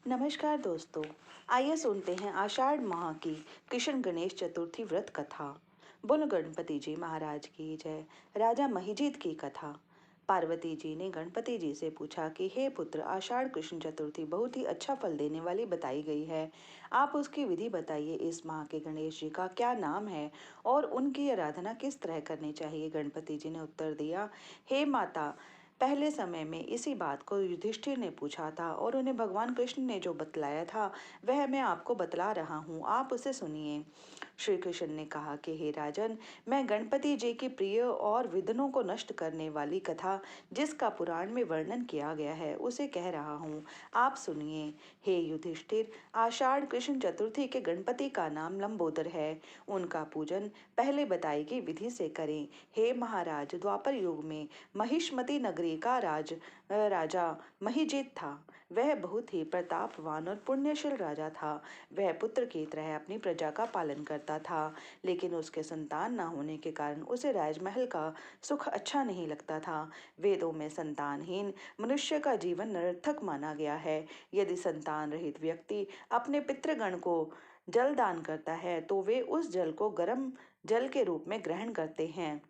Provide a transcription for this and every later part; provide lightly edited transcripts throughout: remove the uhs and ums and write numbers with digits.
नमस्कार दोस्तों। आइए सुनते हैं आषाढ़ माह की कृष्ण गणेश चतुर्थी व्रत कथा। बोलो गणपति जी महाराज की जय। राजा महिजीत की कथा। पार्वती जी ने गणपति जी से पूछा कि हे पुत्र, आषाढ़ कृष्ण चतुर्थी बहुत ही अच्छा फल देने वाली बताई गई है। आप उसकी विधि बताइए। इस माह के गणेश जी का क्या नाम है और उनकी आराधना किस तरह करनी चाहिए। गणपति जी ने उत्तर दिया, हे माता, पहले समय में इसी बात को युधिष्ठिर ने पूछा था और उन्हें भगवान कृष्ण ने जो बतलाया था वह मैं आपको बतला रहा हूँ, आप उसे सुनिए। श्री कृष्ण ने कहा कि हे राजन, मैं गणपति जी की प्रिय और विघ्नों को नष्ट करने वाली कथा जिसका पुराण में वर्णन किया गया है उसे कह रहा हूँ, आप सुनिए। हे युधिष्ठिर, आषाढ़ कृष्ण चतुर्थी के गणपति का नाम लंबोदर है। उनका पूजन पहले बताई गई विधि से करें। हे महाराज, द्वापर युग में महिष्मती नगरी का राजा महिजीत था। वह बहुत ही प्रतापवान और पुण्यशील राजा था। वह पुत्र की तरह अपनी प्रजा का पालन करता था, लेकिन उसके संतान न होने के कारण उसे राजमहल का सुख अच्छा नहीं लगता था। वेदों में संतानहीन मनुष्य का जीवन निरर्थक माना गया है। यदि संतान रहित व्यक्ति अपने पितृगण को जल दान करता है तो वे उस जल को गर्म जल के रूप में ग्रहण करते हैं।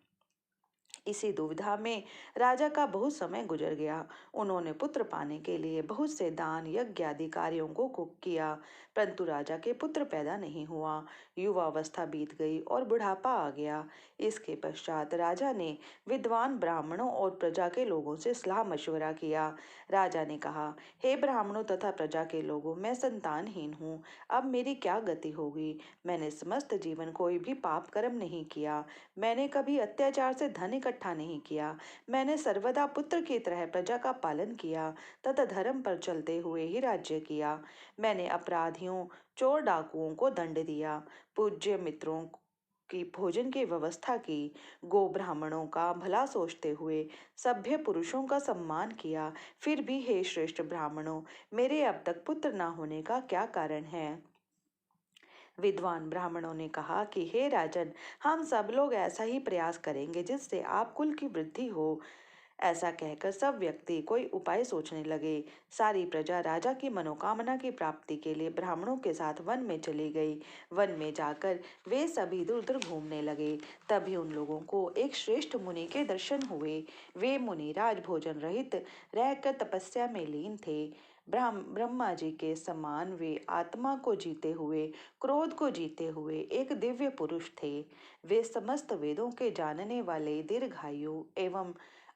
इसी दुविधा में राजा का बहुत समय गुजर गया। उन्होंने पुत्र पाने के लिए बहुत से दान यज्ञ आदि कार्यों को किया, परंतु राजा के पुत्र पैदा नहीं हुआ। युवावस्था बीत गई और बुढ़ापा आ गया। इसके पश्चात राजा ने विद्वान ब्राह्मणों और प्रजा के लोगों से सलाह मशवरा किया। राजा ने कहा, हे ब्राह्मणों तथा प्रजा के लोगों, मैं संतानहीन हूँ। अब मेरी क्या गति होगी। मैंने समस्त जीवन कोई भी पाप कर्म नहीं किया। मैंने कभी अत्याचार से धन इकट्ठा नहीं किया। मैंने सर्वदा पुत्र की तरह प्रजा का पालन किया तथा धर्म पर चलते हुए ही राज्य किया। मैंने अपराधियों, चोर डाकुओं को दंड दिया, पूज्य मित्रों की भोजन की व्यवस्था की, गो ब्राह्मणों का भला सोचते हुए सभ्य पुरुषों का सम्मान किया। फिर भी हे श्रेष्ठ ब्राह्मणों, मेरे अब तक पुत्र न होने का क्या कारण है। विद्वान ब्राह्मणों ने कहा कि हे राजन, हम सब लोग ऐसा ही प्रयास करेंगे जिससे आप कुल की वृद्धि हो। ऐसा कहकर सब व्यक्ति कोई उपाय सोचने लगे। सारी प्रजा राजा की मनोकामना की प्राप्ति के लिए ब्राह्मणों के साथ वन में चली गई। वन में जाकर वे सभी इधर उधर घूमने लगे। तभी उन लोगों को एक श्रेष्ठ मुनि के दर्शन हुए। वे मुनि राज भोजन रहित रहकर तपस्या में लीन थे। ब्रह्मा जी के समान वे आत्मा को जीते हुए, क्रोध को जीते हुए एक दिव्य पुरुष थे। वे समस्त वेदों के जानने वाले, दीर्घायु एवं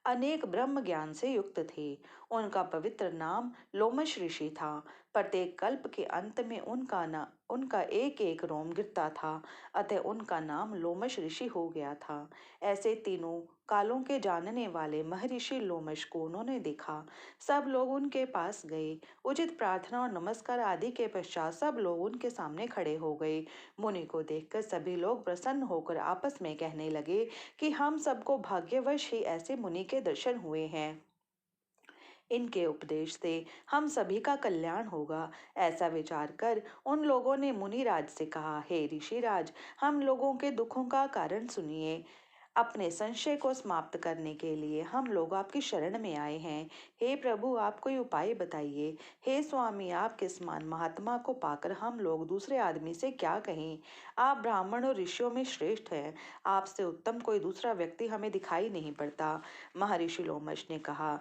अनेक ब्रह्म ज्ञान से युक्त थे। उनका पवित्र नाम लोमश ऋषि था। प्रत्येक कल्प के अंत में उनका एक एक रोम गिरता था, अतः उनका नाम लोमश ऋषि हो गया था। ऐसे तीनों कालों के जानने वाले महर्षि लोमश को उन्होंने देखा। सब लोग उनके पास गए। उचित प्रार्थना और नमस्कार आदि के पश्चात सब लोग उनके सामने खड़े हो गए। मुनि को देखकर सभी लोग प्रसन्न होकर आपस में कहने लगे कि हम सबको भाग्यवश ही ऐसे मुनि के दर्शन हुए हैं। इनके उपदेश से हम सभी का कल्याण होगा। ऐसा विचार कर उन लोगों ने मुनिराज से कहा, हे ऋषिराज, हम लोगों के दुखों का कारण सुनिए। अपने संशय को समाप्त करने के लिए हम लोग आपकी शरण में आए हैं। हे प्रभु, आप कोई उपाय बताइए। हे स्वामी, आपके समान महात्मा को पाकर हम लोग दूसरे आदमी से क्या कहें। आप ब्राह्मण और ऋषियों में श्रेष्ठ हैं। आपसे उत्तम कोई दूसरा व्यक्ति हमें दिखाई नहीं पड़ता। महर्षि लोमश ने कहा,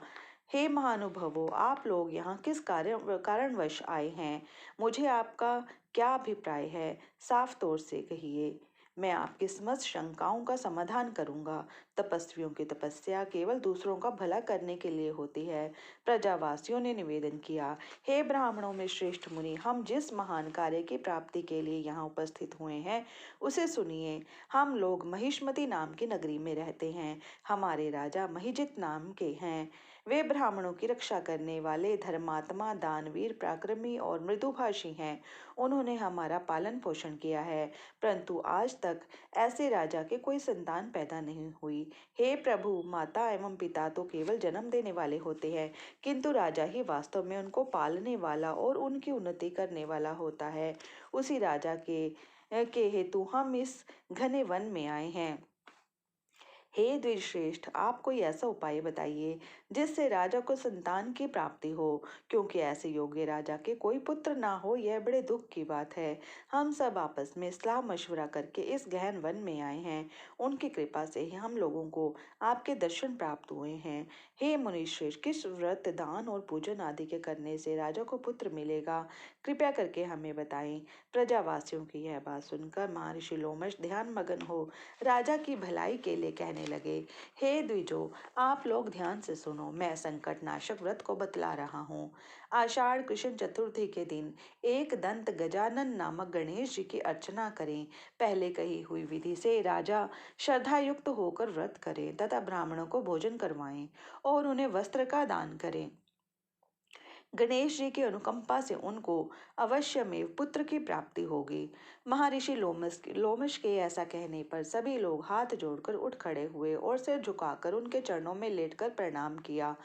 हे महानुभावों, आप लोग यहाँ किस कारणवश आए हैं। मुझे आपका क्या अभिप्राय है, साफ तौर से कहिए। मैं आपकी समस्त शंकाओं का समाधान करूंगा। तपस्वियों की तपस्या केवल दूसरों का भला करने के लिए होती है। प्रजावासियों ने निवेदन किया, हे ब्राह्मणों में श्रेष्ठ मुनि, हम जिस महान कार्य की प्राप्ति के लिए यहाँ उपस्थित हुए हैं उसे सुनिए। हम लोग महिष्मती नाम की नगरी में रहते हैं। हमारे राजा महिजित नाम के हैं। वे ब्राह्मणों की रक्षा करने वाले धर्मात्मा, दानवीर, पराक्रमी और मृदुभाषी हैं। उन्होंने हमारा पालन पोषण किया है, परंतु आज तक ऐसे राजा के कोई संतान पैदा नहीं हुई। हे प्रभु, माता एवं पिता तो केवल जन्म देने वाले होते हैं, किंतु राजा ही वास्तव में उनको पालने वाला और उनकी उन्नति करने वाला होता है। उसी राजा के हेतु हम इस घने वन में आए हैं। हे द्विजश्रेष्ठ, आप कोई ऐसा उपाय बताइए जिससे राजा को संतान की प्राप्ति हो, क्योंकि ऐसे योग्य राजा के कोई पुत्र ना हो यह बड़े दुख की बात है। हम सब आपस में सलाह मशवरा करके इस गहन वन में आए हैं। उनकी कृपा से ही हम लोगों को आपके दर्शन प्राप्त हुए हैं। हे मुनिश्रेष्ठ, किस व्रत दान और पूजन आदि के करने से राजा को पुत्र मिलेगा, कृपया करके हमें बताएं। प्रजावासियों की यह बात सुनकर महर्षि लोमश ध्यान मगन हो राजा की भलाई के लिए कहने लगे, हे द्विजो, आप लोग ध्यान से सुनो, मैं संकट नाशक व्रत को बतला रहा हूँ। आषाढ़ कृष्ण चतुर्थी के दिन एक दंत गजानन नामक गणेश जी की अर्चना करें। पहले कही हुई विधि से राजा श्रद्धा युक्त होकर व्रत करें तथा ब्राह्मणों को भोजन करवाएं और उन्हें वस्त्र का दान करें। गणेश जी की अनुकंपा से उनको अवश्य में पुत्र की प्राप्ति होगी। महर्षि लोमश के ऐसा कहने पर सभी लोग हाथ जोड़कर उठ खड़े हुए और सिर झुकाकर उनके चरणों में लेटकर प्रणाम किया।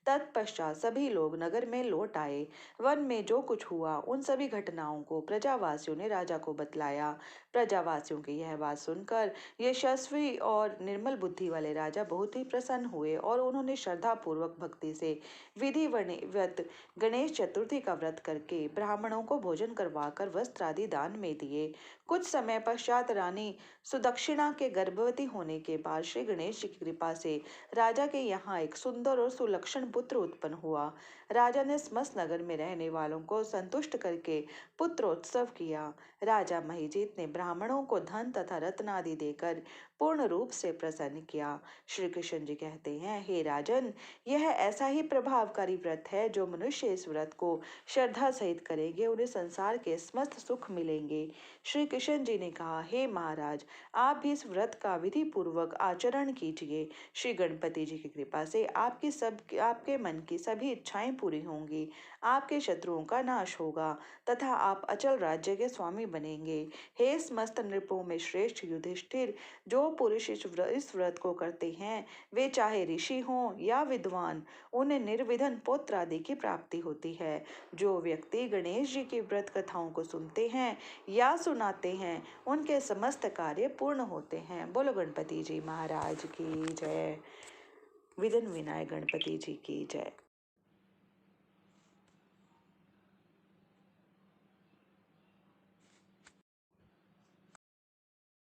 तत्पश्चात सभी लोग नगर में लौट आए। वन में जो कुछ हुआ उन सभी घटनाओं को प्रजावासियों ने राजा को बतलाया। प्रजावासियों की यह बात सुनकर यशस्वी और निर्मल बुद्धि वाले राजा बहुत ही प्रसन्न हुए और उन्होंने श्रद्धा पूर्वक भक्ति से विधिवत गणेश चतुर्थी का व्रत करके ब्राह्मणों को भोजन करवाकर वस्त्र आदि दान में दिए। कुछ समय पश्चात रानी सुदक्षिणा के गर्भवती होने के बाद श्री गणेश जी की कृपा से राजा के यहाँ एक सुंदर और सुलक्षण पुत्र उत्पन्न हुआ। राजा ने समस्त नगर में रहने वालों को संतुष्ट करके पुत्रोत्सव किया। राजा महिजीत ने ब्राह्मणों को धन तथा रत्न आदि देकर पूर्ण रूप से प्रसन्न किया। श्री कृष्ण जी कहते हैं, हे राजन, यह ऐसा ही प्रभावकारी व्रत है जो मनुष्य इस व्रत को श्रद्धा सहित करेंगे उन्हें संसार के समस्त सुख मिलेंगे। श्री कृष्ण जी ने कहा, हे महाराज, आप भी इस व्रत का विधि पूर्वक आचरण कीजिए। श्री गणपति जी की कृपा से आपके मन की सभी इच्छाएं पूरी होंगी, आपके शत्रुओं का नाश होगा तथा आप अचल राज्य के स्वामी बनेंगे। हे समस्त नृपों में श्रेष्ठ युधिष्ठिर, जो पुरुष इस व्रत को करते हैं वे चाहे ऋषि हों या विद्वान, उन्हें निर्विघ्न पुत्र आदि की प्राप्ति होती है। जो व्यक्ति गणेश जी की व्रत कथाओं को सुनते हैं या सुनाते हैं उनके समस्त कार्य पूर्ण होते हैं। बोलो गणपति जी महाराज की जय। विघ्न विनायक गणपति जी की जय।